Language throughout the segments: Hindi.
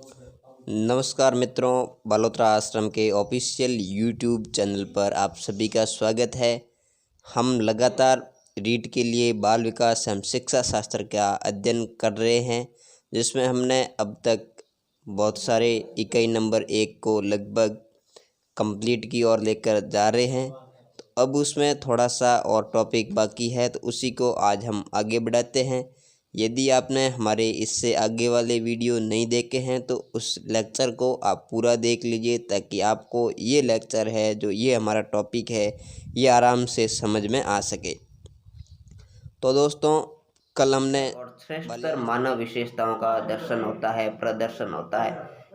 नमस्कार मित्रों, बालोत्रा आश्रम के ऑफिशियल यूट्यूब चैनल पर आप सभी का स्वागत है। हम लगातार रीट के लिए बाल विकास एवं शिक्षा शास्त्र का अध्ययन कर रहे हैं, जिसमें हमने अब तक बहुत सारे इकाई नंबर 1 को लगभग कंप्लीट की ओर लेकर जा रहे हैं। तो अब उसमें थोड़ा सा और टॉपिक बाकी है, तो उसी को आज हम आगे बढ़ाते हैं। यदि आपने हमारे इससे आगे वाले वीडियो नहीं देखे हैं तो उस लेक्चर को आप पूरा देख लीजिए, ताकि आपको ये लेक्चर है जो ये हमारा टॉपिक है ये आराम से समझ में आ सके। तो दोस्तों, कल हमने और श्रेष्ठतर मानव विशेषताओं का दर्शन होता है, प्रदर्शन होता है,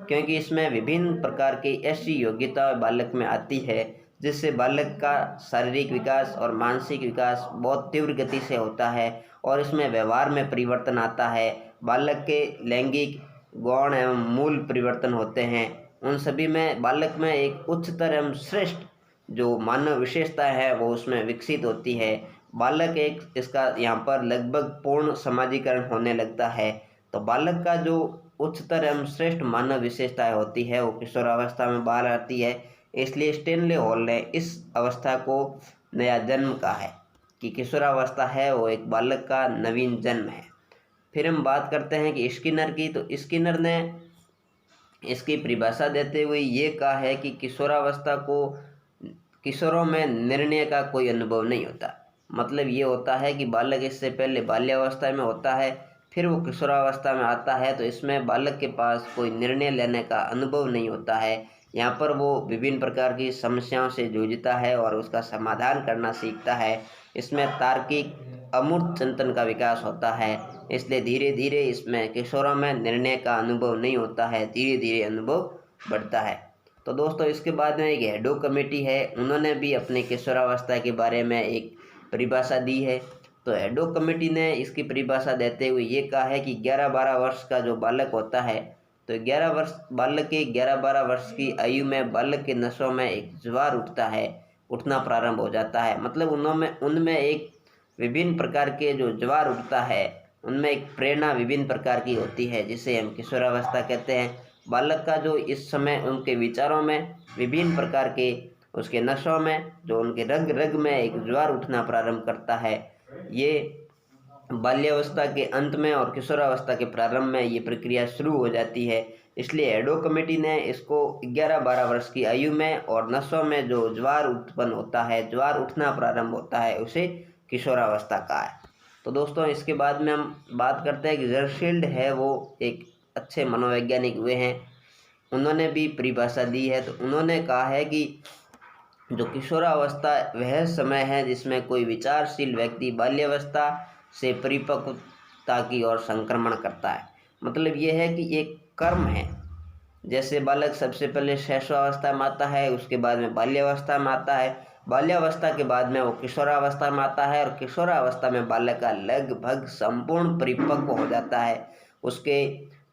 क्योंकि इसमें विभिन्न प्रकार की ऐसी योग्यता बालक में आती है जिससे बालक का शारीरिक विकास और मानसिक विकास बहुत तीव्र गति से होता है और इसमें व्यवहार में परिवर्तन आता है। बालक के लैंगिक गौण एवं मूल परिवर्तन होते हैं। उन सभी में बालक में एक उच्चतर एवं श्रेष्ठ जो मानव विशेषता है वो उसमें विकसित होती है। बालक एक इसका यहाँ पर लगभग पूर्ण समाजीकरण होने लगता है। तो बालक का जो उच्चतर एवं श्रेष्ठ मानव विशेषताएं होती है वो किशोरावस्था में बाहर आती है। इसलिए स्टेनले हॉल ने इस अवस्था को नया जन्म कहा है कि किशोरावस्था है वो एक बालक का नवीन जन्म है। फिर हम बात करते हैं कि स्किनर की। तो स्किनर ने इसकी परिभाषा देते हुए ये कहा है कि किशोरावस्था को किशोरों में निर्णय का कोई अनुभव नहीं होता। मतलब ये होता है कि बालक इससे पहले बाल्यावस्था में होता है, फिर वो किशोरावस्था में आता है, तो इसमें बालक के पास कोई निर्णय लेने का अनुभव नहीं होता है। यहाँ पर वो विभिन्न प्रकार की समस्याओं से जूझता है और उसका समाधान करना सीखता है। इसमें तार्किक अमूर्त चिंतन का विकास होता है। इसलिए धीरे धीरे इसमें किशोरों में निर्णय का अनुभव नहीं होता है, धीरे धीरे अनुभव बढ़ता है। तो दोस्तों, इसके बाद में एक हेडो कमेटी है, उन्होंने भी अपने किशोरावस्था के बारे में एक परिभाषा दी है। तो हेडो कमेटी ने इसकी परिभाषा देते हुए ये कहा है कि 11-12 वर्ष का जो बालक होता है, तो 11 वर्ष बालक के 11-12 वर्ष की आयु में बालक के नसों में एक ज्वार उठना प्रारंभ हो जाता है। मतलब उनमें एक विभिन्न प्रकार के जो ज्वार उठता है, उनमें एक प्रेरणा विभिन्न प्रकार की होती है, जिसे हम किशोरावस्था कहते हैं। बालक का जो इस समय उनके विचारों में विभिन्न प्रकार के उसके नशों में जो उनके रग रग में एक ज्वार उठना प्रारंभ करता है। ये बाल्यावस्था के अंत में और किशोरावस्था के प्रारंभ में ये प्रक्रिया शुरू हो जाती है। इसलिए हेडो कमेटी ने इसको 11-12 वर्ष की आयु में और नसों में जो ज्वार उत्पन्न होता है, ज्वार उठना प्रारंभ होता है, उसे किशोरावस्था कहा है। तो दोस्तों, इसके बाद में हम बात करते हैं कि जर्शील्ड है वो एक अच्छे मनोवैज्ञानिक हुए हैं, उन्होंने भी परिभाषा दी है। तो उन्होंने कहा है कि जो किशोरावस्था वह समय है जिसमें कोई विचारशील व्यक्ति बाल्यावस्था से परिपक्वता की ओर संक्रमण करता है। मतलब ये है कि एक कर्म है। जैसे बालक सबसे पहले शैशवावस्था में आता है, उसके बाद में बाल्यावस्था में आता है, बाल्यावस्था के बाद में वो किशोरावस्था में आता है और किशोरावस्था में बालक का लगभग संपूर्ण परिपक्व हो जाता है। उसके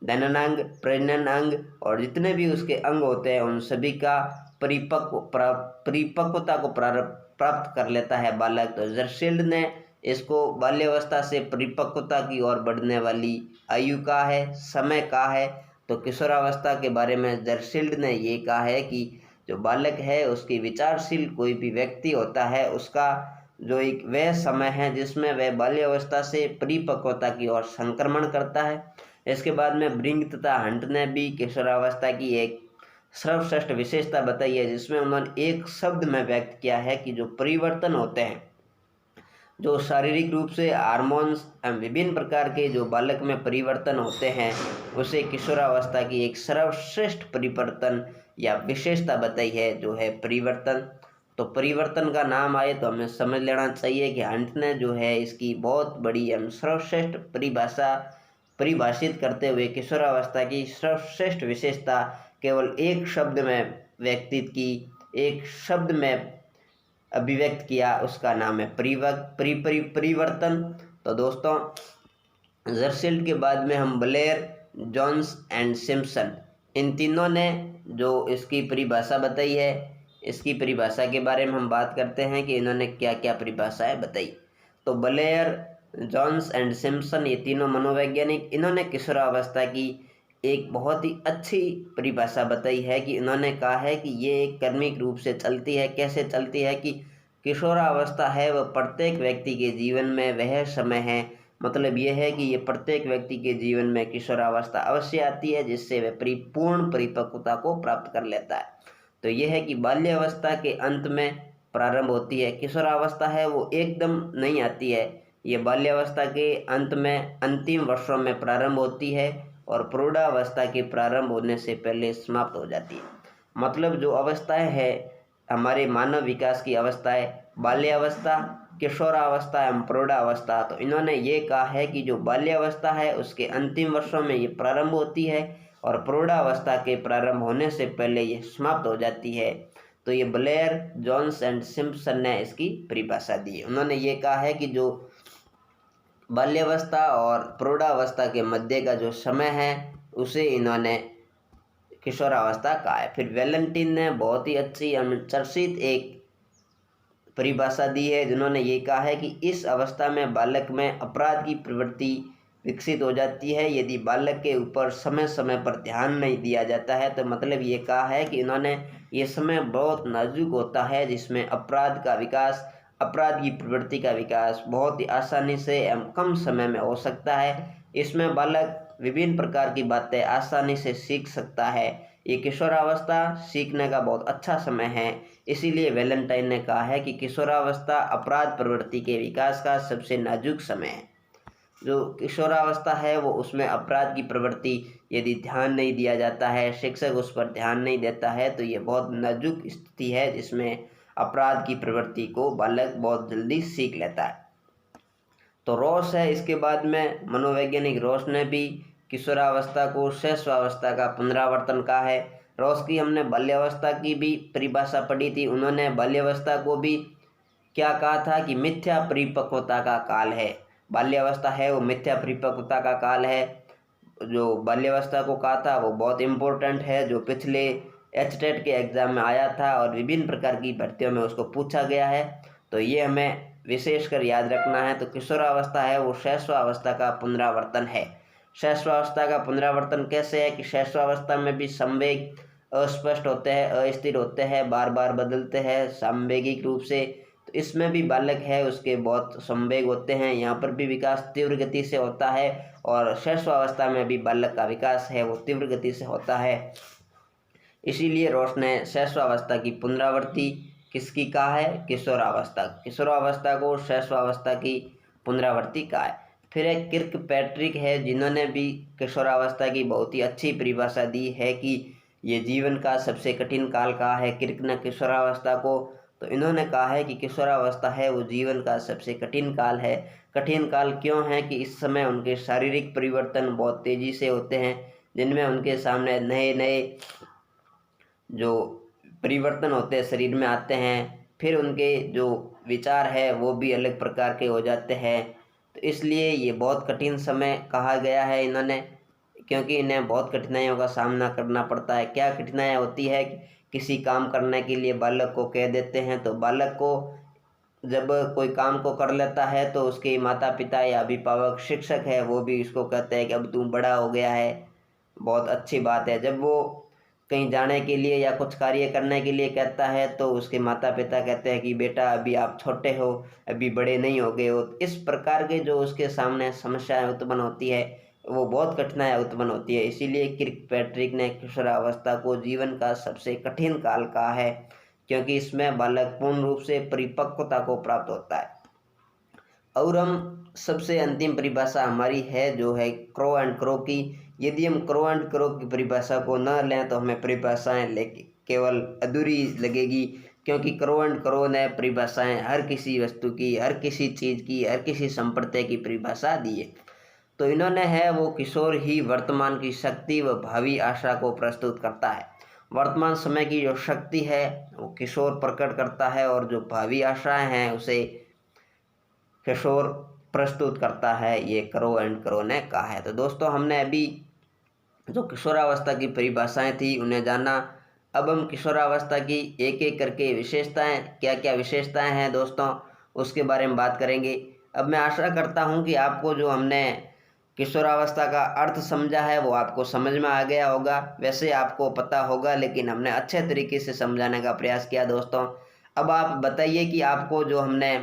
जननांग, प्रजननांग और जितने भी उसके अंग होते हैं उन सभी का परिपक्वता को प्राप्त कर लेता है बालक। तो जर्शील्ड ने इसको बाल्यावस्था से परिपक्वता की ओर बढ़ने वाली आयु का है, समय का है। तो किशोरावस्था के बारे में जर्शील्ड ने ये कहा है कि जो बालक है उसकी विचारशील कोई भी व्यक्ति होता है, उसका जो एक वह समय है जिसमें वह बाल्यावस्था से परिपक्वता की ओर संक्रमण करता है। इसके बाद में ब्रिंग तथा हंट ने भी किशोरावस्था की एक सर्वश्रेष्ठ विशेषता बताई है, जिसमें उन्होंने एक शब्द में व्यक्त किया है कि जो परिवर्तन होते हैं, जो शारीरिक रूप से हार्मोन्स एवं विभिन्न प्रकार के जो बालक में परिवर्तन होते हैं, उसे किशोरावस्था की एक सर्वश्रेष्ठ परिवर्तन या विशेषता बताई है, जो है परिवर्तन। तो परिवर्तन का नाम आए तो हमें समझ लेना चाहिए कि हंट ने जो है इसकी बहुत बड़ी एवं सर्वश्रेष्ठ परिभाषित करते हुए किशोरावस्था की सर्वश्रेष्ठ विशेषता केवल एक शब्द में व्यक्तित की, एक शब्द में अभिव्यक्त किया, उसका नाम है परिवर्तन। तो दोस्तों, जर्शील्ड के बाद में हम ब्लेयर, जोन्स एंड सिम्पसन, इन तीनों ने जो इसकी परिभाषा बताई है, इसकी परिभाषा के बारे में हम बात करते हैं कि इन्होंने क्या क्या परिभाषाएं बताई। तो ब्लेयर, जोन्स एंड सिम्पसन, ये तीनों मनोवैज्ञानिक, इन्होंने किशोरावस्था की एक बहुत ही अच्छी परिभाषा बताई है कि इन्होंने कहा है कि ये एक क्रमिक रूप से चलती है। कैसे चलती है कि किशोरावस्था है वह प्रत्येक व्यक्ति के जीवन में वह समय है, मतलब ये है कि ये प्रत्येक व्यक्ति के जीवन में किशोरावस्था अवश्य आती है जिससे वह पूर्ण परिपक्वता को प्राप्त कर लेता है। तो यह है कि बाल्यावस्था के अंत में प्रारंभ होती है, किशोरावस्था है वो एकदम नहीं आती है, ये बाल्यावस्था के अंत में अंतिम वर्षों में प्रारंभ होती है और प्रौढ़ावस्था के प्रारंभ होने से पहले समाप्त हो जाती है। मतलब जो अवस्थाएं है हमारे मानव विकास की अवस्थाएं, बाल्यावस्था, किशोरावस्था एवं प्रौढ़ावस्था, तो इन्होंने ये कहा है कि जो बाल्यावस्था है उसके अंतिम वर्षों में ये प्रारंभ होती है और प्रौढ़ावस्था के प्रारंभ होने से पहले ये समाप्त हो जाती है। तो ये ब्लेयर, जॉन्स एंड सिम्पसन ने इसकी परिभाषा दी है। उन्होंने ये कहा है कि जो बाल्यावस्था और प्रौढ़ावस्था के मध्य का जो समय है उसे इन्होंने किशोरावस्था कहा है। फिर वैलेंटीन ने बहुत ही अच्छी चर्चित एक परिभाषा दी है जिन्होंने ये कहा है कि इस अवस्था में बालक में अपराध की प्रवृत्ति विकसित हो जाती है यदि बालक के ऊपर समय समय पर ध्यान नहीं दिया जाता है। तो मतलब ये कहा है कि इन्होंने ये समय बहुत नाजुक होता है जिसमें अपराध का विकास, अपराध की प्रवृत्ति का विकास बहुत ही आसानी से एवं कम समय में हो सकता है। इसमें बालक विभिन्न प्रकार की बातें आसानी से सीख सकता है। ये किशोरावस्था सीखने का बहुत अच्छा समय है। इसीलिए वैलेंटाइन ने कहा है कि किशोरावस्था अपराध प्रवृत्ति के विकास का सबसे नाजुक समय है। जो किशोरावस्था है वो उसमें अपराध की प्रवृत्ति यदि ध्यान नहीं दिया जाता है, शिक्षक उस पर ध्यान नहीं देता है, तो ये बहुत नाजुक स्थिति है जिसमें अपराध की प्रवृत्ति को बालक बहुत जल्दी सीख लेता है। तो रॉस है, इसके बाद में मनोवैज्ञानिक रॉस ने भी किशोरावस्था को शैशवावस्था का पुनरावर्तन कहा है। रॉस की हमने बाल्यावस्था की भी परिभाषा पढ़ी थी। उन्होंने बाल्यावस्था को भी क्या कहा था कि मिथ्या परिपक्वता का काल है। बाल्यावस्था है वो मिथ्या परिपक्वता का काल है। जो बाल्यावस्था को कहा था वो बहुत इम्पोर्टेंट है, जो पिछले एचटेट के एग्ज़ाम में आया था और विभिन्न प्रकार की भर्तियों में उसको पूछा गया है, तो ये हमें विशेषकर याद रखना है। तो किशोरावस्था है वो शैशवावस्था का पुनरावर्तन है। शैशवावस्था का पुनरावर्तन कैसे है कि शैशवावस्था में भी संवेग अस्पष्ट होते हैं, अस्थिर होते हैं, बार बार बदलते हैं सामवेगिक रूप से। तो इसमें भी बालक है उसके बहुत संवेग होते हैं, यहाँ पर भी विकास तीव्र गति से होता है और शैशवावस्था में भी बालक का विकास है वो तीव्र गति से होता है। इसीलिए रॉस ने शैशवावस्था की पुनरावृत्ति किसकी कहा है? किशोरावस्था। किशोरावस्था को शैशवावस्था की पुनरावृत्ति कहा है। फिर एक किर्क पैट्रिक है जिन्होंने भी किशोरावस्था की बहुत ही अच्छी परिभाषा दी है कि ये जीवन का सबसे कठिन काल कहा है किर्क ने किशोरावस्था को। तो इन्होंने कहा है कि किशोरावस्था है वो जीवन का सबसे कठिन काल है। कठिन काल क्यों है कि इस समय उनके शारीरिक परिवर्तन बहुत तेज़ी से होते हैं, जिनमें उनके सामने नए नए जो परिवर्तन होते हैं शरीर में आते हैं। फिर उनके जो विचार है वो भी अलग प्रकार के हो जाते हैं। तो इसलिए ये बहुत कठिन समय कहा गया है इन्होंने, क्योंकि इन्हें बहुत कठिनाइयों का सामना करना पड़ता है। क्या कठिनाइयाँ होती है कि किसी काम करने के लिए बालक को कह देते हैं, तो बालक को जब कोई काम को कर लेता है तो उसके माता पिता या अभिभावक शिक्षक है वो भी इसको कहते हैं कि अब तू बड़ा हो गया है, बहुत अच्छी बात है। जब वो कहीं जाने के लिए या कुछ कार्य करने के लिए कहता है तो उसके माता पिता कहते हैं कि बेटा अभी आप छोटे हो, अभी बड़े नहीं हो गए हो। इस प्रकार के जो उसके सामने समस्याएं उत्पन्न होती है वो बहुत कठिनाइयाँ उत्पन्न होती है। इसीलिए किर्कपैट्रिक ने किशोरावस्था को जीवन का सबसे कठिन काल कहा है, क्योंकि इसमें बालक पूर्ण रूप से परिपक्वता को प्राप्त होता है। और हम सबसे अंतिम परिभाषा हमारी है जो है क्रो एंड क्रो की। यदि हम क्रो एंड क्रो की परिभाषा को न लें तो हमें परिभाषाएं केवल अधूरी लगेगी, क्योंकि क्रो एंड क्रो ने परिभाषाएं हर किसी वस्तु की, हर किसी चीज़ की, हर किसी संप्रदाय की परिभाषा दी है। तो इन्होंने है वो किशोर ही वर्तमान की शक्ति व भावी आशा को प्रस्तुत करता है। वर्तमान समय की जो शक्ति है वो किशोर प्रकट करता है और जो भावी आशाएं हैं उसे किशोर प्रस्तुत करता है, ये क्रो एंड क्रो ने कहा है। तो दोस्तों हमने अभी जो किशोरावस्था की परिभाषाएं थी उन्हें जाना। अब हम किशोरावस्था की एक एक करके विशेषताएं, क्या क्या विशेषताएं हैं दोस्तों, उसके बारे में बात करेंगे। अब मैं आशा करता हूं कि आपको जो हमने किशोरावस्था का अर्थ समझा है वो आपको समझ में आ गया होगा, वैसे आपको पता होगा, लेकिन हमने अच्छे तरीके से समझाने का प्रयास किया दोस्तों। अब आप बताइए कि आपको जो हमने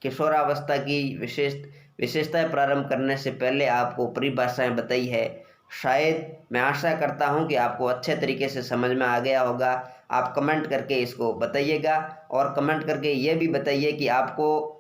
किशोरावस्था की विशेषताएं प्रारंभ करने से पहले आपको परिभाषाएं बताई है, शायद मैं आशा करता हूं कि आपको अच्छे तरीके से समझ में आ गया होगा। आप कमेंट करके इसको बताइएगा, और कमेंट करके ये भी बताइए कि आपको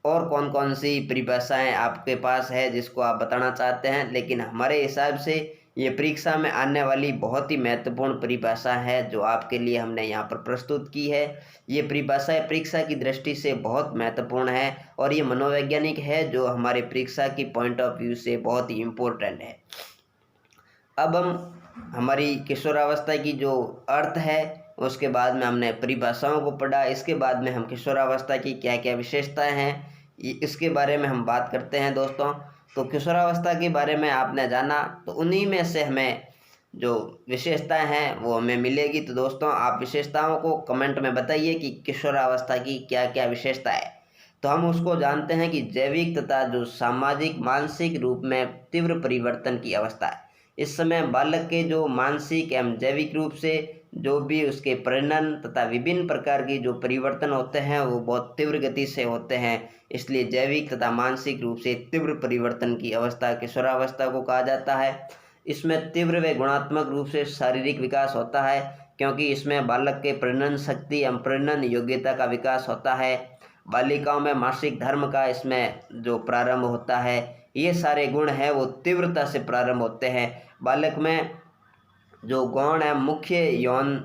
और कौन कौन सी परिभाषाएं आपके पास है जिसको आप बताना चाहते हैं। लेकिन हमारे हिसाब से ये परीक्षा में आने वाली बहुत ही महत्वपूर्ण परिभाषा है जो आपके लिए हमने यहाँ पर प्रस्तुत की है। ये परिभाषाएं परीक्षा की दृष्टि से बहुत महत्वपूर्ण है, और ये मनोवैज्ञानिक है जो हमारे परीक्षा की पॉइंट ऑफ व्यू से बहुत ही इम्पोर्टेंट है। अब हम हमारी किशोरावस्था की जो अर्थ है उसके बाद में हमने परिभाषाओं को पढ़ा, इसके बाद में हम किशोरावस्था की क्या क्या विशेषताएं हैं इसके बारे में हम बात करते हैं दोस्तों। तो किशोरावस्था के बारे में आपने जाना, तो उन्हीं में से हमें जो विशेषताएं हैं वो हमें मिलेगी। तो दोस्तों आप विशेषताओं को कमेंट में बताइए कि किशोरावस्था की क्या क्या विशेषता है। तो हम उसको जानते हैं कि जैविक तथा जो सामाजिक मानसिक रूप में तीव्र परिवर्तन की अवस्था है। इस समय बालक के जो मानसिक एवं जैविक रूप से जो भी उसके परिणन तथा विभिन्न प्रकार की जो परिवर्तन होते हैं वो बहुत तीव्र गति से होते हैं, इसलिए जैविक तथा मानसिक रूप से तीव्र परिवर्तन की अवस्था किशोरावस्था को कहा जाता है। इसमें तीव्र व गुणात्मक रूप से शारीरिक विकास होता है, क्योंकि इसमें बालक के प्रजनन शक्ति एवं प्रजनन योग्यता का विकास होता है। बालिकाओं में मासिक धर्म का इसमें जो प्रारंभ होता है, ये सारे गुण हैं वो तीव्रता से प्रारंभ होते हैं। बालक में जो गौण है मुख्य यौन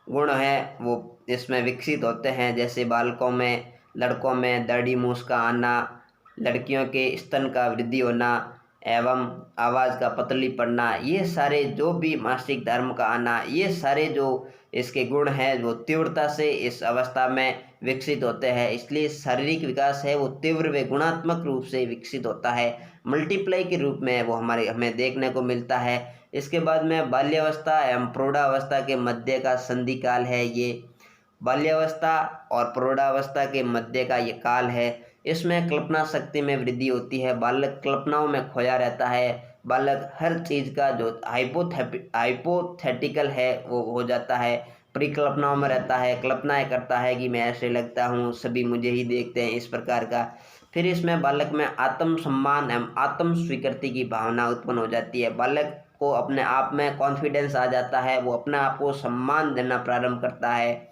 गुण हैं वो इसमें विकसित होते हैं, जैसे बालकों में लड़कों में दाढ़ी मूंछ का आना, लड़कियों के स्तन का वृद्धि होना एवं आवाज़ का पतली पड़ना, ये सारे जो भी मासिक धर्म का आना, ये सारे जो इसके गुण हैं वो तीव्रता से इस अवस्था में विकसित होते हैं। इसलिए शारीरिक विकास है वो तीव्र व गुणात्मक रूप से विकसित होता है, मल्टीप्लाई के रूप में वो हमें देखने को मिलता है। इसके बाद में बाल्यावस्था एवं प्रौढ़ावस्था के मध्य का संधि काल है। ये बाल्यावस्था और प्रौढ़ावस्था के मध्य का ये काल है। इसमें कल्पना शक्ति में वृद्धि होती है, बालक कल्पनाओं में खोया रहता है, बालक हर चीज़ का जो हाइपोथेटिकल है वो हो जाता है, परिकल्पनाओं में रहता है, कल्पनाएं करता है कि मैं ऐसे लगता हूँ, सभी मुझे ही देखते हैं, इस प्रकार का। फिर इसमें बालक में आत्म सम्मान एवं आत्म स्वीकृति की भावना उत्पन्न हो जाती है, बालक को अपने आप में कॉन्फिडेंस आ जाता है, वो अपने आप को सम्मान देना प्रारंभ करता है।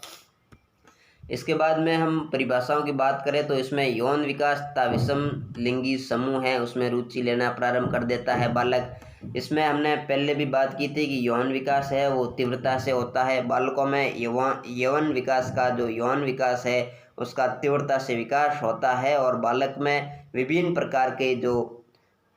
इसके बाद में हम परिभाषाओं की बात करें तो इसमें यौन विकास तथा विषम लिंगी समूह है उसमें रुचि लेना प्रारंभ कर देता है बालक। इसमें हमने पहले भी बात की थी कि यौन विकास है वो तीव्रता से होता है, बालकों में यौन विकास का जो यौन विकास है उसका तीव्रता से विकास होता है, और बालक में विभिन्न प्रकार के जो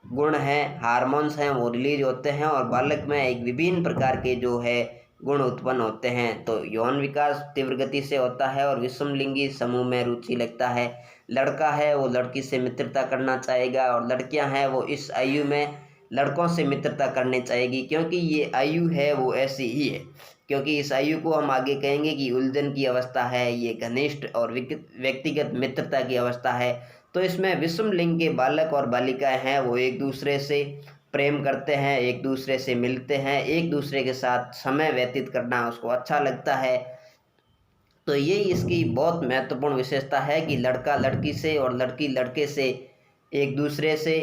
गुण हैं हार्मोन्स हैं वो रिलीज होते हैं, और बालक में एक विभिन्न प्रकार के जो है गुण उत्पन्न होते हैं। तो यौन विकास तीव्र गति से होता है और विषम लिंगी समूह में रुचि लगता है। लड़का है वो लड़की से मित्रता करना चाहेगा, और लड़कियां हैं वो इस आयु में लड़कों से मित्रता करनी चाहेगी, क्योंकि ये आयु है वो ऐसी ही है, क्योंकि इस आयु को हम आगे कहेंगे कि उलझन की अवस्था है, ये घनिष्ठ और व्यक्तिगत मित्रता की अवस्था है। तो इसमें विषम लिंग के बालक और बालिकाएं हैं वो एक दूसरे से प्रेम करते हैं, एक दूसरे से मिलते हैं, एक दूसरे के साथ समय व्यतीत करना उसको अच्छा लगता है। तो ये इसकी बहुत महत्वपूर्ण विशेषता है कि लड़का लड़की से और लड़की लड़के से एक दूसरे से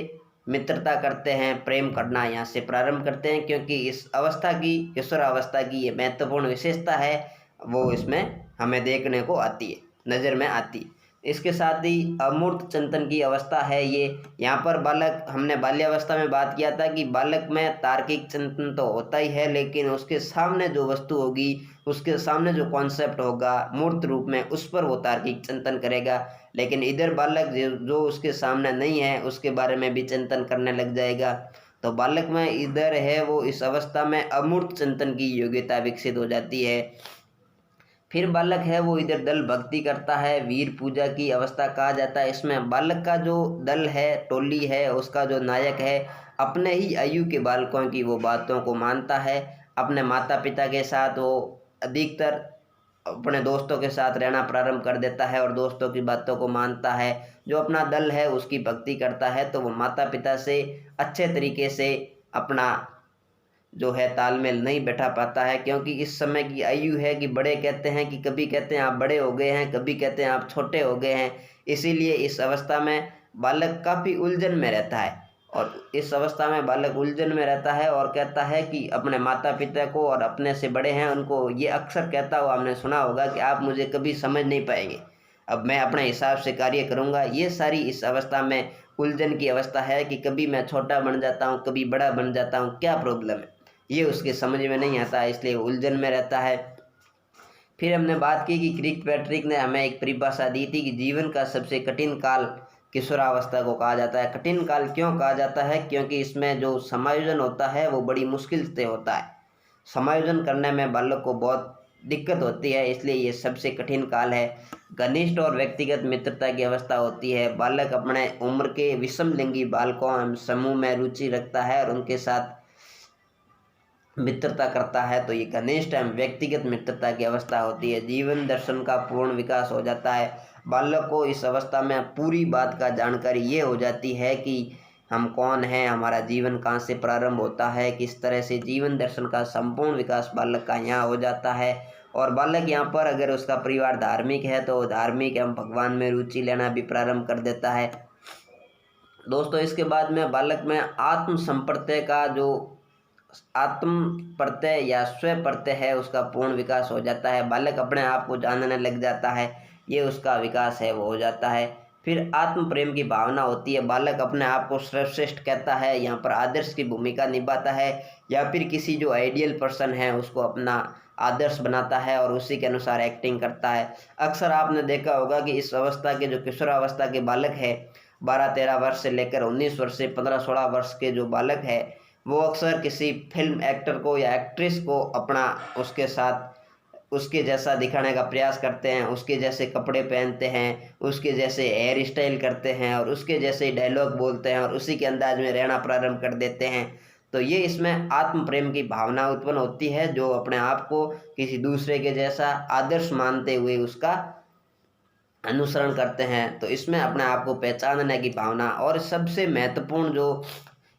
मित्रता करते हैं, प्रेम करना यहाँ से प्रारंभ करते हैं, क्योंकि इस अवस्था की किशोरावस्था की ये महत्वपूर्ण विशेषता है वो इसमें हमें देखने को आती है, नज़र में आती है। इसके साथ ही अमूर्त चिंतन की अवस्था है ये। यहाँ पर बालक, हमने बाल्यावस्था में बात किया था कि बालक में तार्किक चिंतन तो होता ही है, लेकिन उसके सामने जो वस्तु होगी, उसके सामने जो कॉन्सेप्ट होगा मूर्त रूप में, उस पर वो तार्किक चिंतन करेगा। लेकिन इधर बालक जो उसके सामने नहीं है उसके बारे में भी चिंतन करने लग जाएगा। तो बालक में इधर है वो इस अवस्था में अमूर्त चिंतन की योग्यता विकसित हो जाती है। फिर बालक है वो इधर दल भक्ति करता है, वीर पूजा की अवस्था कहा जाता है। इसमें बालक का जो दल है, टोली है, उसका जो नायक है अपने ही आयु के बालकों की वो बातों को मानता है। अपने माता पिता के साथ वो अधिकतर अपने दोस्तों के साथ रहना प्रारंभ कर देता है और दोस्तों की बातों को मानता है। जो अपना दल है उसकी भक्ति करता है, तो वो माता पिता से अच्छे तरीके से अपना जो है तालमेल नहीं बैठा पाता है, क्योंकि इस समय की आयु है कि बड़े कहते हैं कि कभी कहते हैं आप बड़े हो गए हैं, कभी कहते हैं आप छोटे हो गए हैं। इसीलिए इस अवस्था में बालक काफ़ी उलझन में रहता है, और इस अवस्था में बालक उलझन में रहता है और कहता है कि अपने माता पिता को और अपने से बड़े हैं उनको ये अक्सर कहता हुआ हमने सुना होगा कि आप मुझे कभी समझ नहीं पाएंगे, अब मैं अपने हिसाब से कार्य करूँगा। ये सारी इस अवस्था में उलझन की अवस्था है कि कभी मैं छोटा बन जाता हूँ, कभी बड़ा बन जाता हूँ, क्या प्रॉब्लम है, ये उसके समझ में नहीं आता, इसलिए उलझन में रहता है। फिर हमने बात की कि क्रिक पैट्रिक ने हमें एक परिभाषा दी थी कि जीवन का सबसे कठिन काल किशोरावस्था को कहा जाता है। कठिन काल क्यों कहा जाता है? क्योंकि इसमें जो समायोजन होता है वो बड़ी मुश्किल से होता है। समायोजन करने में बालक को बहुत दिक्कत होती है, इसलिए ये सबसे कठिन काल है। घनिष्ठ और व्यक्तिगत मित्रता की अवस्था होती है। बालक अपने उम्र के विषम लिंगी बालकों एवं समूह में रुचि रखता है और उनके साथ मित्रता करता है, तो ये घनिष्ठ एवं व्यक्तिगत मित्रता की अवस्था होती है। जीवन दर्शन का पूर्ण विकास हो जाता है। बालक को इस अवस्था में पूरी बात का जानकारी ये हो जाती है कि हम कौन हैं, हमारा जीवन कहाँ से प्रारंभ होता है, किस तरह से जीवन दर्शन का संपूर्ण विकास बालक का यहाँ हो जाता है। और बालक यहाँ पर अगर उसका परिवार धार्मिक है तो धार्मिक एवं भगवान में रुचि लेना भी प्रारंभ कर देता है। दोस्तों, इसके बाद में बालक में आत्म संप्रत्यय का जो आत्म प्रत्यय या स्व प्रत्यय है उसका पूर्ण विकास हो जाता है। बालक अपने आप को जानने लग जाता है, ये उसका विकास है वो हो जाता है। फिर आत्म प्रेम की भावना होती है। बालक अपने आप को सर्वश्रेष्ठ कहता है, यहाँ पर आदर्श की भूमिका निभाता है, या फिर किसी जो आइडियल पर्सन है उसको अपना आदर्श बनाता है और उसी के अनुसार एक्टिंग करता है। अक्सर आपने देखा होगा कि इस अवस्था के जो किशोरावस्था के बालक है, 12-13 वर्ष से लेकर 19 वर्ष से 15-16 वर्ष के जो बालक है, वो अक्सर किसी फिल्म एक्टर को या एक्ट्रेस को अपना उसके साथ उसके जैसा दिखाने का प्रयास करते हैं, उसके जैसे कपड़े पहनते हैं, उसके जैसे हेयर स्टाइल करते हैं और उसके जैसे डायलॉग बोलते हैं और उसी के अंदाज में रहना प्रारंभ कर देते हैं। तो ये इसमें आत्म प्रेम की भावना उत्पन्न होती है, जो अपने आप को किसी दूसरे के जैसा आदर्श मानते हुए उसका अनुसरण करते हैं। तो इसमें अपने आप को पहचानने की भावना, और सबसे महत्वपूर्ण जो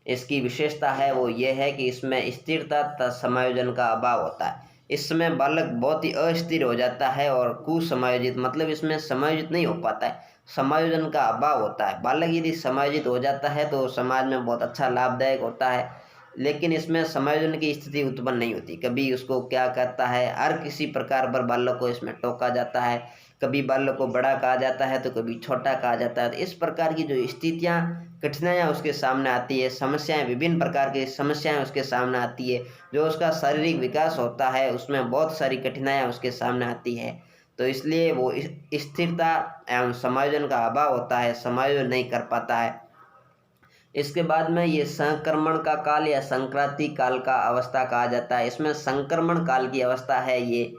इसकी विशेषता है वो ये है कि इसमें स्थिरता तथा समायोजन का अभाव होता है। इस समय बालक बहुत ही अस्थिर हो जाता है और कुसमायोजित, मतलब इसमें समायोजित नहीं हो पाता है, समायोजन का अभाव होता है। बालक यदि समायोजित हो जाता है तो समाज में बहुत अच्छा लाभदायक होता है, लेकिन इसमें समायोजन की स्थिति उत्पन्न नहीं होती। कभी उसको क्या कहता है, हर किसी प्रकार पर बालक को इसमें टोका जाता है, कभी बालक को बड़ा कहा जाता है तो कभी छोटा कहा जाता है। तो इस प्रकार की जो स्थितियाँ, कठिनाइयाँ उसके सामने आती है, समस्याएं, विभिन्न प्रकार की समस्याएं उसके सामने आती है। जो उसका शारीरिक विकास होता है उसमें बहुत सारी कठिनाइयाँ उसके सामने आती है, तो इसलिए वो स्थिरता एवं समायोजन का अभाव होता है, समायोजन नहीं कर पाता है। इसके बाद में ये संक्रमण का काल या संक्रांति काल का अवस्था कहा जाता है। इसमें संक्रमण काल की अवस्था है ये,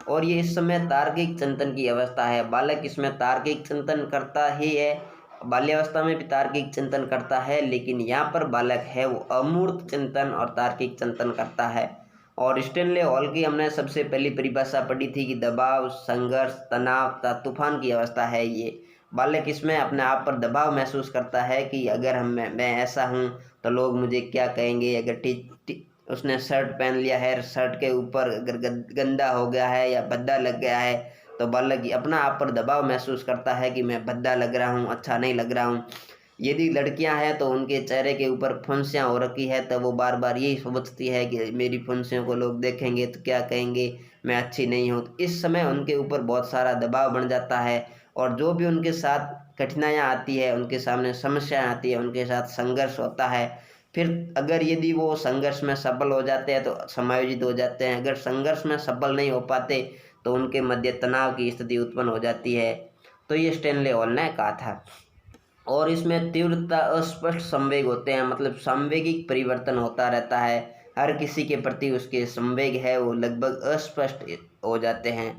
और ये इस समय तार्किक चिंतन की अवस्था है। बालक इसमें तार्किक चिंतन करता ही है, बाल्यावस्था में भी तार्किक चिंतन करता है, लेकिन यहाँ पर बालक है वो अमूर्त चिंतन और तार्किक चिंतन करता है। और स्टेनले हॉल की हमने सबसे पहली परिभाषा पढ़ी थी कि दबाव, संघर्ष, तनाव तथा तूफान की अवस्था है ये। बालक इसमें अपने आप पर दबाव महसूस करता है कि अगर मैं ऐसा हूँ तो लोग मुझे क्या कहेंगे। अगर उसने शर्ट पहन लिया है, शर्ट के ऊपर अगर गंदा हो गया है या भद्दा लग गया है, तो बालक अपना आप पर दबाव महसूस करता है कि मैं भद्दा लग रहा हूँ, अच्छा नहीं लग रहा हूँ। यदि लड़कियां हैं तो उनके चेहरे के ऊपर फुंसियाँ हो रखी है, तो वो बार बार यही सोचती है कि मेरी फुंसियों को लोग देखेंगे तो क्या कहेंगे, मैं अच्छी नहीं हूँ। तो इस समय उनके ऊपर बहुत सारा दबाव बन जाता है, और जो भी उनके साथ कठिनाइयाँ आती है, उनके सामने समस्याएं आती है, उनके साथ संघर्ष होता है। फिर अगर यदि वो संघर्ष में सफल हो जाते हैं तो समायोजित हो जाते हैं, अगर संघर्ष में सफल नहीं हो पाते तो उनके मध्य तनाव की स्थिति उत्पन्न हो जाती है। तो ये स्टेनले हॉल ने कहा था। और इसमें तीव्रता, अस्पष्ट संवेग होते हैं, मतलब संवेगिक परिवर्तन होता रहता है। हर किसी के प्रति उसके संवेग है वो लगभग अस्पष्ट हो जाते हैं,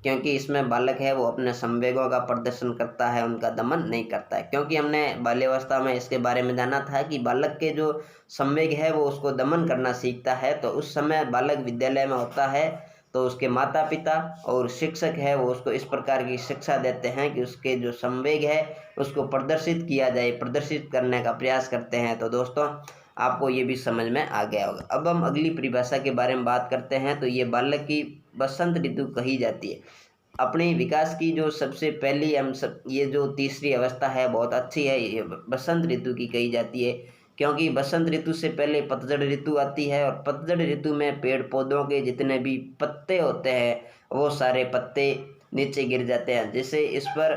क्योंकि इसमें बालक है वो अपने संवेगों का प्रदर्शन करता है, उनका दमन नहीं करता है। क्योंकि हमने बाल्यावस्था में इसके बारे में जाना था कि बालक के जो संवेग है वो उसको दमन करना सीखता है। तो उस समय बालक विद्यालय में होता है तो उसके माता पिता और शिक्षक है वो उसको इस प्रकार की शिक्षा देते हैं कि उसके जो संवेग है उसको प्रदर्शित किया जाए, प्रदर्शित करने का प्रयास करते हैं। तो दोस्तों आपको ये भी समझ में आ गया होगा। अब हम अगली परिभाषा के बारे में बात करते हैं। तो ये बालक की बसंत ऋतु कही जाती है। अपने विकास की जो सबसे पहली ये जो तीसरी अवस्था है बहुत अच्छी है, ये बसंत ऋतु की कही जाती है, क्योंकि बसंत ऋतु से पहले पतझड़ ऋतु आती है और पतझड़ ऋतु में पेड़ पौधों के जितने भी पत्ते होते हैं वो सारे पत्ते नीचे गिर जाते हैं। जैसे इस पर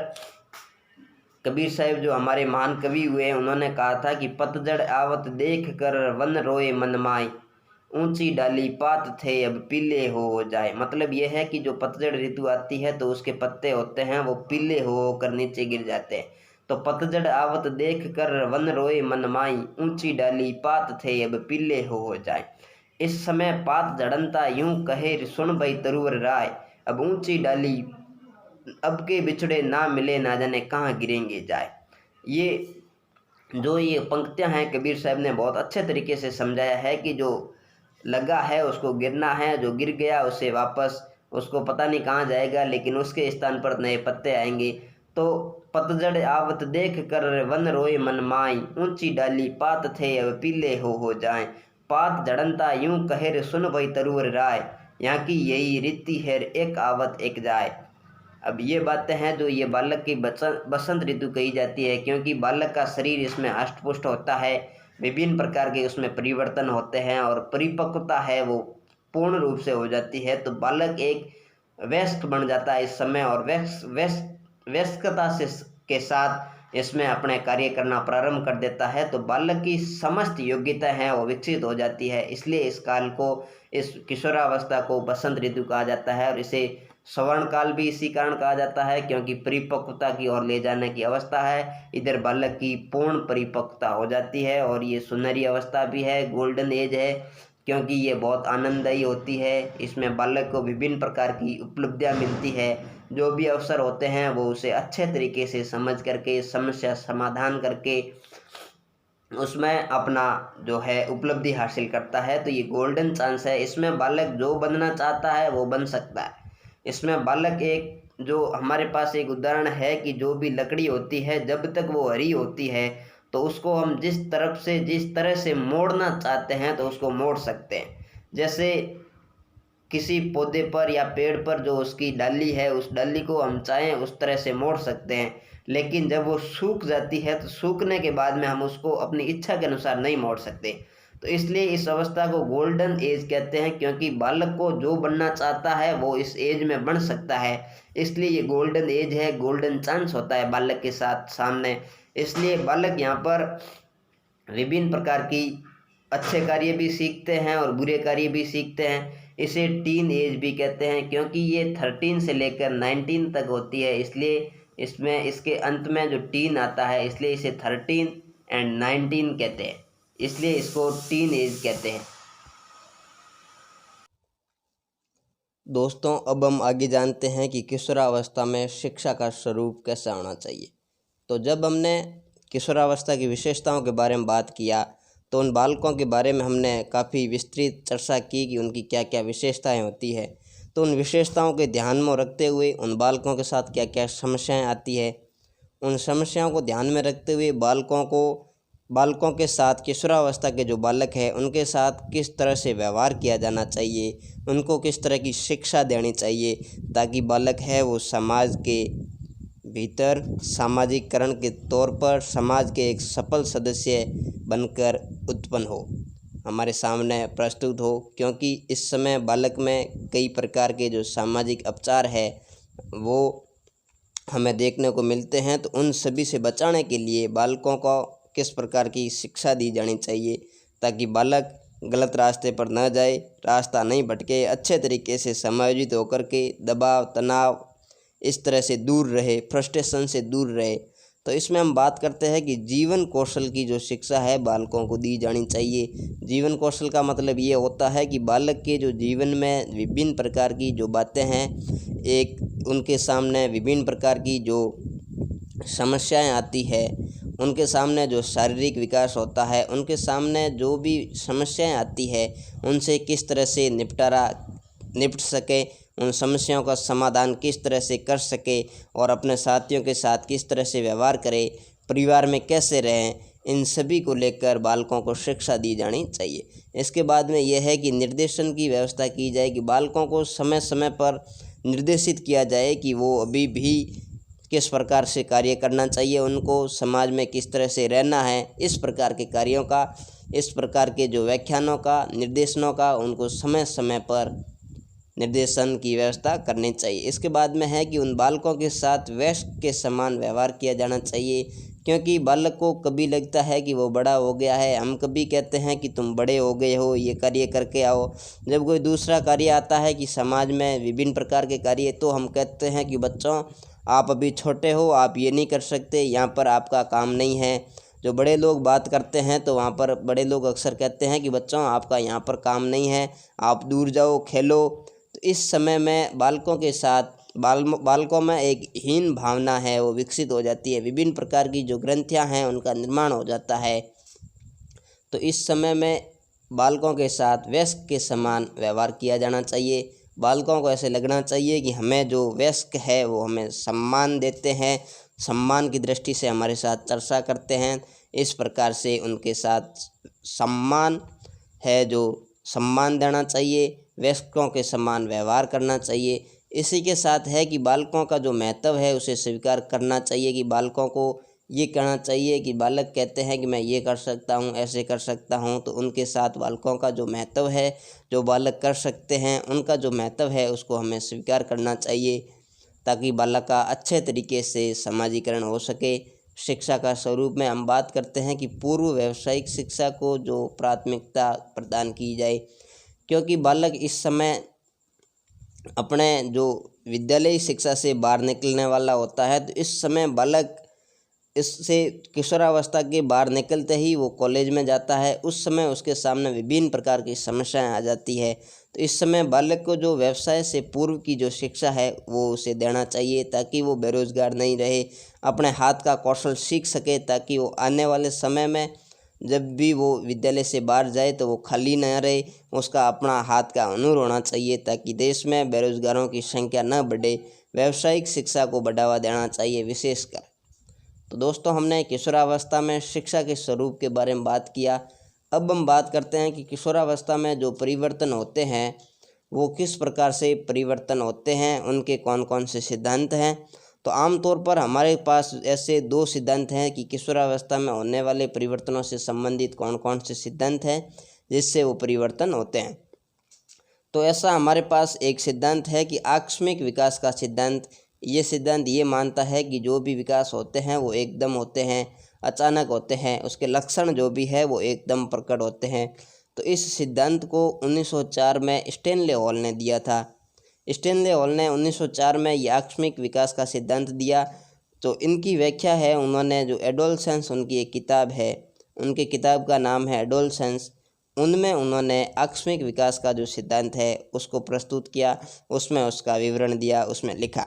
कबीर साहब जो हमारे महान कवि हुए हैं उन्होंने कहा था कि पतझड़ आवत देख कर वन रोए मन माई, ऊंची डाली पात थे अब पीले हो जाए। मतलब यह है कि जो पतझड़ ऋतु आती है तो उसके पत्ते होते हैं वो पीले होकर नीचे गिर जाते हैं। तो पतझड़ आवत देख कर वन रोए मन माई, ऊंची डाली पात थे अब पीले हो जाए। इस समय पात झड़नता यूं कहे सुन भई तरुवर राय, अब ऊंची डाली अब के बिछड़े ना मिले ना जाने कहाँ गिरेंगे जाए। ये पंक्तियां हैं कबीर साहब ने बहुत अच्छे तरीके से समझाया है कि जो लगा है उसको गिरना है, जो गिर गया उसे वापस उसको पता नहीं कहाँ जाएगा, लेकिन उसके स्थान पर नए पत्ते आएंगे। तो पतझड़ आवत देख कर वन रोए मन माई, ऊंची डाली पात थे अब पीले हो जाए। पात झड़नता यूं कहे सुन भई तरुवर राय, यहाँ की यही रीति है एक आवत एक जाए। अब ये बातें हैं जो ये बालक की बसंत ऋतु कही जाती है, क्योंकि बालक का शरीर इसमें हष्ट-पुष्ट होता है, विभिन्न प्रकार के उसमें परिवर्तन होते हैं और परिपक्वता है वो पूर्ण रूप से हो जाती है। तो बालक एक वयस्क बन जाता है इस समय और वयस्कता से के साथ इसमें अपने कार्य करना प्रारंभ कर देता है। तो बालक की समस्त योग्यताएं हैं वो विकसित हो जाती है। इसलिए इस काल को, इस किशोरावस्था को बसंत ऋतु कहा जाता है और इसे स्वर्ण काल भी इसी कारण कहा जाता है, क्योंकि परिपक्वता की ओर ले जाने की अवस्था है। इधर बालक की पूर्ण परिपक्वता हो जाती है और ये सुनहरी अवस्था भी है, गोल्डन एज है, क्योंकि ये बहुत आनंददायी होती है। इसमें बालक को विभिन्न प्रकार की उपलब्धियां मिलती है, जो भी अवसर होते हैं वो उसे अच्छे तरीके से समझ करके समस्या समाधान करके उसमें अपना जो है उपलब्धि हासिल करता है। तो ये गोल्डन चांस है, इसमें बालक जो बनना चाहता है वो बन सकता है। इसमें बालक एक जो हमारे पास एक उदाहरण है कि जो भी लकड़ी होती है जब तक वो हरी होती है तो उसको हम जिस तरह से मोड़ना चाहते हैं तो उसको मोड़ सकते हैं। जैसे किसी पौधे पर या पेड़ पर जो उसकी डाली है उस डाली को हम चाहें उस तरह से मोड़ सकते हैं, लेकिन जब वो सूख जाती है तो सूखने के बाद में हम उसको अपनी इच्छा के अनुसार नहीं मोड़ सकते। तो इसलिए इस अवस्था को गोल्डन एज कहते हैं, क्योंकि बालक को जो बनना चाहता है वो इस एज में बन सकता है। इसलिए ये गोल्डन एज है, गोल्डन चांस होता है बालक के साथ सामने। इसलिए बालक यहाँ पर विभिन्न प्रकार की अच्छे कार्य भी सीखते हैं और बुरे कार्य भी सीखते हैं। इसे टीन एज भी कहते हैं, क्योंकि ये 13 से लेकर 19 तक होती है। इसलिए इसमें इसके अंत में जो टीन आता है इसलिए इसे 13 एंड 19 कहते हैं, इसलिए इसको टीन एज कहते हैं। दोस्तों अब हम आगे जानते हैं कि किशोरावस्था में शिक्षा का स्वरूप कैसा होना चाहिए। तो जब हमने किशोरावस्था की विशेषताओं के बारे में बात किया तो उन बालकों के बारे में हमने काफ़ी विस्तृत चर्चा की कि उनकी क्या क्या विशेषताएं होती है। तो उन विशेषताओं के ध्यान में रखते हुए उन बालकों के साथ क्या क्या समस्याएं आती है, उन समस्याओं को ध्यान में रखते हुए बालकों के साथ किशोरावस्था के जो बालक है उनके साथ किस तरह से व्यवहार किया जाना चाहिए, उनको किस तरह की शिक्षा देनी चाहिए, ताकि बालक है वो समाज के भीतर सामाजिकरण के तौर पर समाज के एक सफल सदस्य बनकर उत्पन्न हो, हमारे सामने प्रस्तुत हो। क्योंकि इस समय बालक में कई प्रकार के जो सामाजिक अपचार है वो हमें देखने को मिलते हैं। तो उन सभी से बचाने के लिए बालकों को किस प्रकार की शिक्षा दी जानी चाहिए ताकि बालक गलत रास्ते पर न जाए, रास्ता नहीं भटके, अच्छे तरीके से समायोजित होकर के दबाव तनाव इस तरह से दूर रहे, फ्रस्ट्रेशन से दूर रहे। तो इसमें हम बात करते हैं कि जीवन कौशल की जो शिक्षा है बालकों को दी जानी चाहिए। जीवन कौशल का मतलब ये होता है कि बालक के जो जीवन में विभिन्न प्रकार की जो बातें हैं, एक उनके सामने विभिन्न प्रकार की जो समस्याएं आती है, उनके सामने जो शारीरिक विकास होता है, उनके सामने जो भी समस्याएं आती है उनसे किस तरह से निपटारा निपट सके, उन समस्याओं का समाधान किस तरह से कर सके और अपने साथियों के साथ किस तरह से व्यवहार करें, परिवार में कैसे रहें, इन सभी को लेकर बालकों को शिक्षा दी जानी चाहिए। इसके बाद में यह है कि निर्देशन की व्यवस्था की जाए कि बालकों को समय समय पर निर्देशित किया जाए कि वो अभी भी किस प्रकार से कार्य करना चाहिए, उनको समाज में किस तरह से रहना है। इस प्रकार के कार्यों का, इस प्रकार के जो व्याख्यानों का, निर्देशनों का उनको समय समय पर निर्देशन की व्यवस्था करनी चाहिए। इसके बाद में है कि उन बालकों के साथ वयस्क के समान व्यवहार किया जाना चाहिए, क्योंकि बालक को कभी लगता है कि वो बड़ा हो गया है। हम कभी कहते हैं कि तुम बड़े हो गए हो, ये कार्य करके आओ। जब कोई दूसरा कार्य आता है कि समाज में विभिन्न प्रकार के कार्य, तो हम कहते हैं कि बच्चों आप अभी छोटे हो, आप ये नहीं कर सकते, यहाँ पर आपका काम नहीं है। जो बड़े लोग बात करते हैं तो वहाँ पर बड़े लोग अक्सर कहते हैं कि बच्चों आपका यहाँ पर काम नहीं है, आप दूर जाओ, खेलो। तो इस समय में बालकों के साथ बालकों में एक हीन भावना है वो विकसित हो जाती है, विभिन्न प्रकार की जो ग्रंथियाँ हैं उनका निर्माण हो जाता है। तो इस समय में बालकों के साथ वयस्क के समान व्यवहार किया जाना चाहिए। बालकों को ऐसे लगना चाहिए कि हमें जो वयस्क है वो हमें सम्मान देते हैं, सम्मान की दृष्टि से हमारे साथ चर्चा करते हैं। इस प्रकार से उनके साथ सम्मान है जो सम्मान देना चाहिए, वयस्कों के समान व्यवहार करना चाहिए। इसी के साथ है कि बालकों का जो महत्व है उसे स्वीकार करना चाहिए, कि बालकों को ये कहना चाहिए कि बालक कहते हैं कि मैं ये कर सकता हूँ, ऐसे कर सकता हूँ, तो उनके साथ बालकों का जो महत्व है, जो बालक कर सकते हैं, उनका जो महत्व है उसको हमें स्वीकार करना चाहिए, ताकि बालक का अच्छे तरीके से समाजीकरण हो सके। शिक्षा का स्वरूप में हम बात करते हैं कि पूर्व व्यावसायिक शिक्षा को जो प्राथमिकता प्रदान की जाए, क्योंकि बालक इस समय अपने जो विद्यालयी शिक्षा से बाहर निकलने वाला होता है। तो इस समय बालक इससे किशोरावस्था के बाहर निकलते ही वो कॉलेज में जाता है। उस समय उसके सामने विभिन्न प्रकार की समस्याएं आ जाती है। तो इस समय बालक को जो व्यवसाय से पूर्व की जो शिक्षा है वो उसे देना चाहिए, ताकि वो बेरोजगार नहीं रहे, अपने हाथ का कौशल सीख सके, ताकि वो आने वाले समय में जब भी वो विद्यालय से बाहर जाए तो वो खाली न रहे, उसका अपना हाथ का हुनर होना चाहिए, ताकि देश में बेरोजगारों की संख्या न बढ़े। व्यावसायिक शिक्षा को बढ़ावा देना चाहिए विशेषकर। तो दोस्तों, हमने किशोरावस्था में शिक्षा के स्वरूप के बारे में बात किया। अब हम बात करते हैं कि किशोरावस्था में जो परिवर्तन होते हैं वो किस प्रकार से परिवर्तन होते हैं, उनके कौन कौन से सिद्धांत हैं। तो आमतौर पर हमारे पास ऐसे 2 सिद्धांत हैं कि किशोरावस्था में होने वाले परिवर्तनों से संबंधित कौन कौन से सिद्धांत हैं जिससे वो परिवर्तन होते हैं। तो ऐसा हमारे पास एक सिद्धांत है कि आकस्मिक विकास का सिद्धांत। ये सिद्धांत ये मानता है कि जो भी विकास होते हैं वो एकदम होते हैं, अचानक होते हैं, उसके लक्षण जो भी है वो एकदम प्रकट होते हैं। तो इस सिद्धांत को 1904 में स्टैनले हॉल ने दिया था। स्टैनले हॉल ने 1904 में ये आकस्मिक विकास का सिद्धांत दिया। तो इनकी व्याख्या है, उन्होंने जो एडोलसेंस उनकी एक किताब है, उनकी किताब का नाम है एडोलसेंस, उनमें उन्होंने आकस्मिक विकास का जो सिद्धांत है उसको प्रस्तुत किया, उसमें उसका विवरण दिया, उसमें लिखा।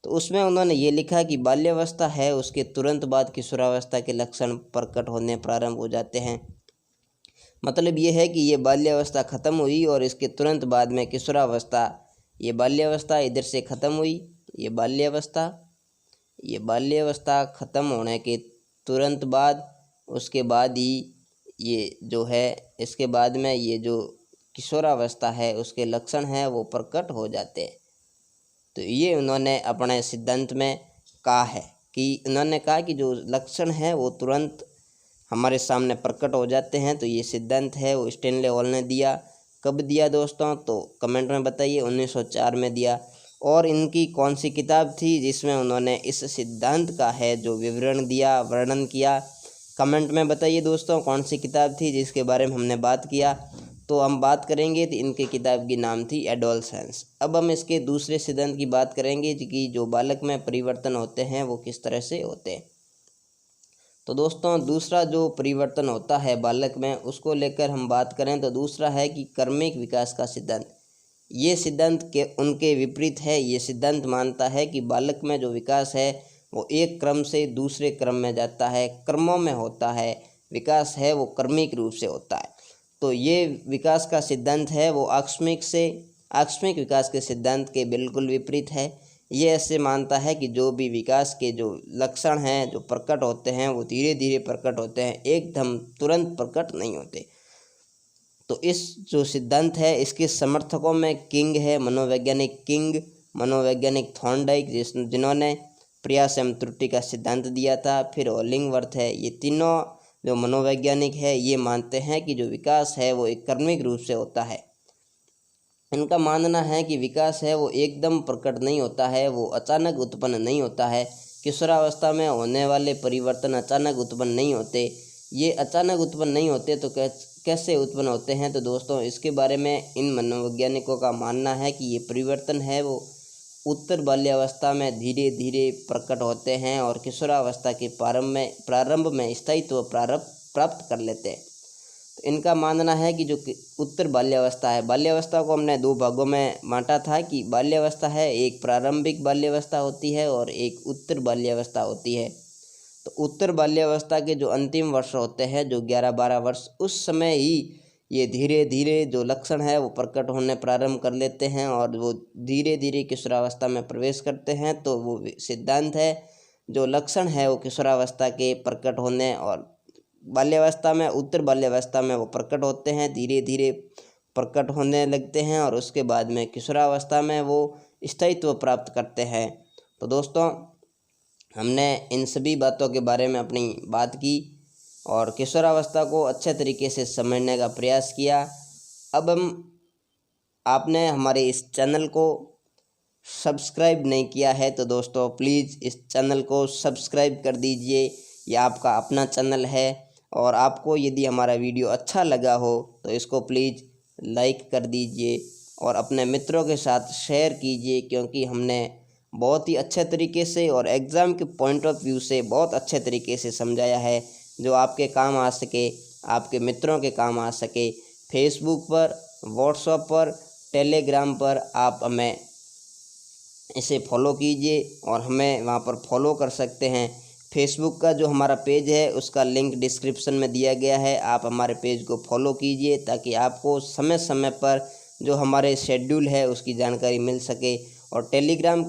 तो उसमें उन्होंने ये लिखा कि बाल्यावस्था है उसके तुरंत बाद किशोरावस्था के लक्षण प्रकट होने प्रारंभ हो जाते हैं। मतलब ये है कि ये बाल्यावस्था ख़त्म हुई और इसके तुरंत बाद में किशोरावस्था, ये बाल्यावस्था इधर से ख़त्म हुई, ये बाल्यावस्था ख़त्म होने के तुरंत बाद, उसके बाद ही ये जो है, इसके बाद में ये जो किशोरावस्था है उसके लक्षण हैं वो प्रकट हो जाते हैं। तो ये उन्होंने अपने सिद्धांत में कहा है कि उन्होंने कहा कि जो लक्षण हैं वो तुरंत हमारे सामने प्रकट हो जाते हैं। तो ये सिद्धांत है वो स्टैनले हॉल ने दिया। कब दिया दोस्तों, तो कमेंट में बताइए। 1904 में दिया। और इनकी कौन सी किताब थी जिसमें उन्होंने इस सिद्धांत का है जो विवरण दिया, वर्णन किया, कमेंट में बताइए दोस्तों कौन सी किताब थी जिसके बारे में हमने बात किया। तो हम बात करेंगे तो इनकी किताब की नाम थी एडोलसेंस। अब हम इसके दूसरे सिद्धांत की बात करेंगे कि जो बालक में परिवर्तन होते हैं वो किस तरह से होते हैं। तो दोस्तों, दूसरा जो परिवर्तन होता है बालक में उसको लेकर हम बात करें तो दूसरा है कि क्रमिक विकास का सिद्धांत। ये सिद्धांत के उनके विपरीत है। ये सिद्धांत मानता है कि बालक में जो विकास है वो एक क्रम से दूसरे क्रम में जाता है, क्रमों में होता है, विकास है वो क्रमिक रूप से होता है। तो ये विकास का सिद्धांत है वो आकस्मिक से आकस्मिक विकास के सिद्धांत के बिल्कुल विपरीत है। ये ऐसे मानता है कि जो भी विकास के जो लक्षण हैं जो प्रकट होते हैं वो धीरे धीरे प्रकट होते हैं, एकदम तुरंत प्रकट नहीं होते। तो इस जो सिद्धांत है इसके समर्थकों में किंग है, मनोवैज्ञानिक किंग, मनोवैज्ञानिक थॉर्नडाइक जिन्होंने प्रयास एवं त्रुटि का सिद्धांत दिया था, फिर होलिंगवर्थ है। ये तीनों जो मनोवैज्ञानिक है ये मानते हैं कि जो विकास है वो एक क्रमिक रूप से होता है। इनका मानना है कि विकास है वो एकदम प्रकट नहीं होता है, वो अचानक उत्पन्न नहीं होता है। किशोरावस्था में होने वाले परिवर्तन अचानक उत्पन्न नहीं होते। ये अचानक उत्पन्न नहीं होते तो कैसे उत्पन्न होते हैं? तो दोस्तों इसके बारे में इन मनोवैज्ञानिकों का मानना है कि ये परिवर्तन है वो उत्तर बाल्यावस्था में धीरे धीरे प्रकट होते हैं और किशोरावस्था के प्रारंभ में स्थायित्व प्राप्त कर लेते हैं। तो इनका मानना है कि जो उत्तर बाल्यावस्था है, बाल्यावस्था को हमने दो भागों में बांटा था कि बाल्यावस्था है एक प्रारंभिक बाल्यावस्था होती है और एक उत्तर बाल्यावस्था होती है। तो उत्तर बाल्यावस्था के जो अंतिम वर्ष होते हैं जो 11-12 वर्ष, उस समय ही ये धीरे धीरे जो लक्षण है वो प्रकट होने प्रारंभ कर लेते हैं और वो धीरे धीरे किशोरावस्था में प्रवेश करते हैं। तो वो सिद्धांत है जो लक्षण है वो किशोरावस्था के प्रकट होने और बाल्यावस्था में उत्तर बाल्यावस्था में वो प्रकट होते हैं, धीरे धीरे प्रकट होने लगते हैं और उसके बाद में किशोरावस्था में वो स्थायित्व प्राप्त करते हैं। तो दोस्तों हमने इन सभी बातों के बारे में अपनी बात की और किशोरावस्था को अच्छे तरीके से समझने का प्रयास किया। अब आपने हमारे इस चैनल को सब्सक्राइब नहीं किया है तो दोस्तों प्लीज़ इस चैनल को सब्सक्राइब कर दीजिए। यह आपका अपना चैनल है और आपको यदि हमारा वीडियो अच्छा लगा हो तो इसको प्लीज़ लाइक कर दीजिए और अपने मित्रों के साथ शेयर कीजिए, क्योंकि हमने बहुत ही अच्छे तरीके से और एग्ज़ाम के पॉइंट ऑफ व्यू से बहुत अच्छे तरीके से समझाया है जो आपके काम आ सके, आपके मित्रों के काम आ सके। फेसबुक पर, व्हाट्सएप पर, टेलीग्राम पर आप हमें इसे फॉलो कीजिए और हमें वहाँ पर फॉलो कर सकते हैं। फेसबुक का जो हमारा पेज है उसका लिंक डिस्क्रिप्शन में दिया गया है, आप हमारे पेज को फॉलो कीजिए ताकि आपको समय समय पर जो हमारे शेड्यूल है उसकी जानकारी मिल सके। और टेलीग्राम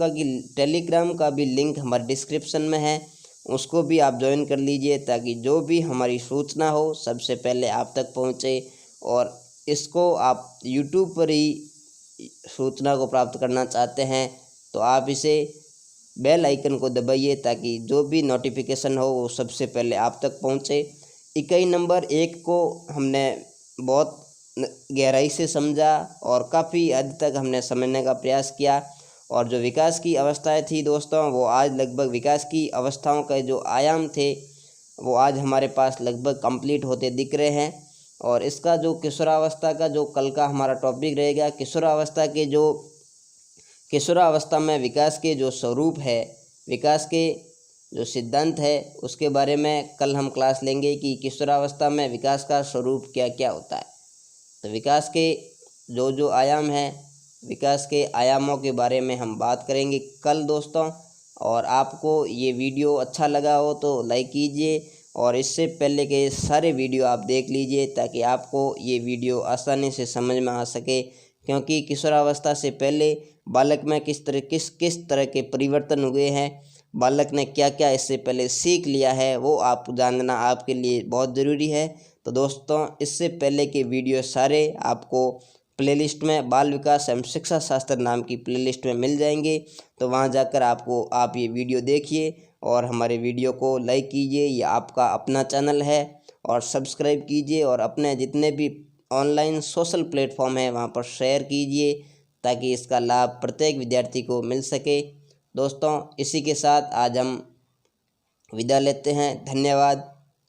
का भी लिंक हमारे डिस्क्रिप्शन में है, उसको भी आप ज्वाइन कर लीजिए ताकि जो भी हमारी सूचना हो सबसे पहले आप तक पहुँचे। और इसको आप यूट्यूब पर ही सूचना को प्राप्त करना चाहते हैं तो आप इसे बेल आइकन को दबाइए ताकि जो भी नोटिफिकेशन हो वो सबसे पहले आप तक पहुँचे। इकाई नंबर 1 को हमने बहुत गहराई से समझा और काफ़ी हद तक हमने समझने का प्रयास किया और जो विकास की अवस्थाएं थी दोस्तों वो आज लगभग विकास की अवस्थाओं के जो आयाम थे वो आज हमारे पास लगभग कंप्लीट होते दिख रहे हैं। और इसका जो किशोरावस्था का जो कल का हमारा टॉपिक रहेगा, किशोरावस्था में विकास के जो स्वरूप है, विकास के जो सिद्धांत है उसके बारे में कल हम क्लास लेंगे कि किशोरावस्था में विकास का स्वरूप क्या क्या होता है। तो विकास के जो आयाम हैं, विकास के आयामों के बारे में हम बात करेंगे कल दोस्तों। और आपको ये वीडियो अच्छा लगा हो तो लाइक कीजिए और इससे पहले के सारे वीडियो आप देख लीजिए ताकि आपको ये वीडियो आसानी से समझ में आ सके, क्योंकि किशोरावस्था से पहले बालक में किस तरह के परिवर्तन हुए हैं, बालक ने क्या क्या इससे पहले सीख लिया है वो आप जानना आपके लिए बहुत ज़रूरी है। तो दोस्तों इससे पहले के वीडियो सारे आपको प्लेलिस्ट में बाल विकास एवं शिक्षा शास्त्र नाम की प्लेलिस्ट में मिल जाएंगे, तो वहां जाकर आप ये वीडियो देखिए और हमारे वीडियो को लाइक कीजिए। ये आपका अपना चैनल है और सब्सक्राइब कीजिए और अपने जितने भी ऑनलाइन सोशल प्लेटफॉर्म है वहां पर शेयर कीजिए ताकि इसका लाभ प्रत्येक विद्यार्थी को मिल सके। दोस्तों इसी के साथ आज हम विदा लेते हैं। धन्यवाद।